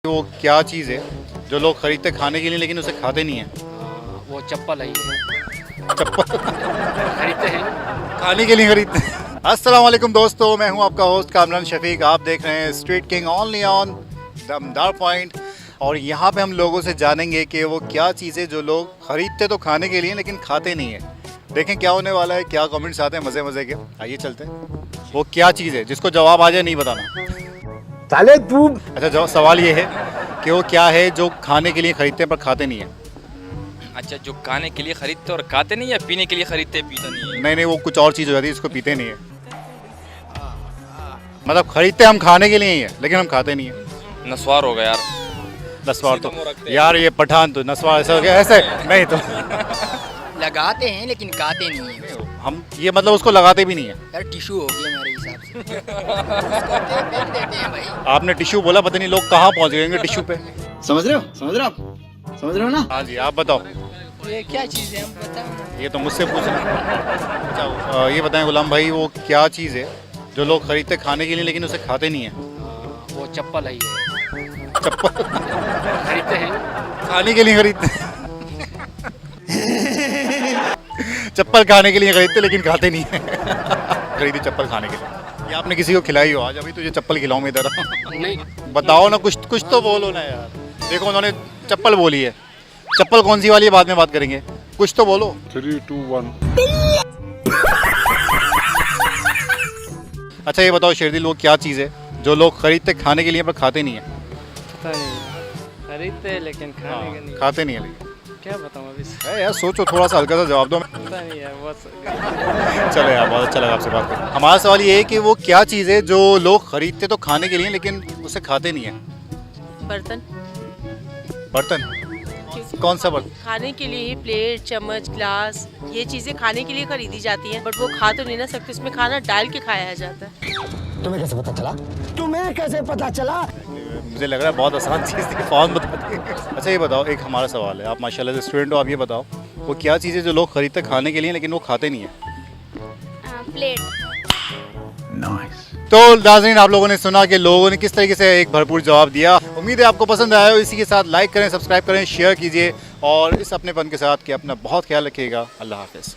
वो क्या चीज़ है जो लोग खरीदते खाने के लिए लेकिन उसे खाते नहीं है? वो चप्पल है ये। चप्पल खरीदते हैं। खाने के लिए खरीदते हैं। अस्सलाम वालेकुम दोस्तों, मैं हूं आपका होस्ट कामरान शफीक। आप देख रहे हैं स्ट्रीट किंग ओनली ऑन दमदार पॉइंट। और यहाँ पे हम लोगों से जानेंगे कि वो क्या चीज़ है जो लोग खरीदते तो खाने के लिए लेकिन खाते नहीं है। देखें क्या होने वाला है, क्या कमेंट्स आते हैं मज़े मज़े के। आइए चलते हैं। वो क्या चीज़ है जिसको जवाब आ जाए नहीं बताना। साले तू अच्छा, जो सवाल ये है कि वो क्या है जो खाने के लिए खरीदते हैं पर खाते नहीं है। अच्छा, जो खाने के लिए खरीदते और खाते नहीं, या पीने के लिए खरीदते पीते नहीं है? नहीं, वो कुछ और चीज़ हो जाती है, इसको पीते नहीं है। मतलब खरीदते हम खाने के लिए ही है लेकिन हम खाते नहीं है। नस्वार हो गया यार। नस्वार तो यार, ये पठान तो नस्वार ऐसा हो गया, ऐसे नहीं तो लगाते हैं लेकिन खाते नहीं है। हम ये मतलब उसको लगाते भी नहीं है। यार टिशू हो गया मेरे हिसाब से। उसको फेंक देते हैं भाई। आपने टिश्यू बोला, पता नहीं लोग कहाँ पहुँच गए टिश्यू पे। समझ रहे हो आप समझ रहे हो ना। हाँ जी, आप बताओ। ये क्या चीज़ है, हम बताओ। ये तो मुझसे पूछ रहे हैं। अच्छा, ये बताएं गुलाम भाई, वो क्या चीज़ है जो लोग खरीदते खाने के लिए लेकिन उसे खाते नहीं है? वो चप्पल है ये। चप्पल खरीदते हैं। खाने के लिए खरीदते हैं। चप्पल खाने के लिए खरीदते लेकिन खाते नहीं है। खरीदी चप्पल खाने के लिए। ये आपने किसी को खिलाई हो आज? अभी तुझे चप्पल खिलाऊं मैं इधर। नहीं, बताओ ना, कुछ तो बोलो ना यार। देखो उन्होंने चप्पल बोली है। चप्पल कौन सी वाली है बाद में बात करेंगे, कुछ तो बोलो। 3, 2, 1। अच्छा ये बताओ शेरदिल, वो क्या चीज़ है जो लोग खरीदते खाने के लिए पर खाते नहीं है? पता नहीं, खरीदते हैं लेकिन खाने का नहीं। खाते नहीं है लेकिन। क्या बताऊँ अभी से? यार सोचो, थोड़ा सा हल्का सा जवाब दो। पता नहीं यार, बस चलो यार, बहुत अच्छा लगा आपसे बात करके। हमारा सवाल ये है कि वो क्या चीज़ है जो लोग खरीदते तो खाने के लिए लेकिन उसे खाते नहीं है? बर्तन। बर्तन? कौन सा बर्तन? खाने के लिए ही प्लेट, चम्मच, ग्लास, ये चीजें खाने के लिए खरीदी जाती हैं, बट वो खा तो नहीं ना सकते, उसमें खाना डाल के खाया जाता है। तुम्हें कैसे पता चला मुझे लग रहा है बहुत आसान चीज़ थी, कौन बता दें। अच्छा ये बताओ, एक हमारा सवाल है, आप माशाल्लाह से स्टूडेंट हो, आप ये बताओ वो क्या चीज़ है जो लोग खरीदते खाने के लिए लेकिन वो खाते नहीं है? प्लेट। तो नाज़रीन, आप लोगों ने सुना कि लोगों ने किस तरीके से एक भरपूर जवाब दिया। उम्मीद है आपको पसंद आया हो। इसी के साथ लाइक करें, सब्सक्राइब करें, शेयर कीजिए और इस अपनेपन के साथ कि अपना बहुत ख्याल रखिएगा। अल्लाह हाफ़िज़।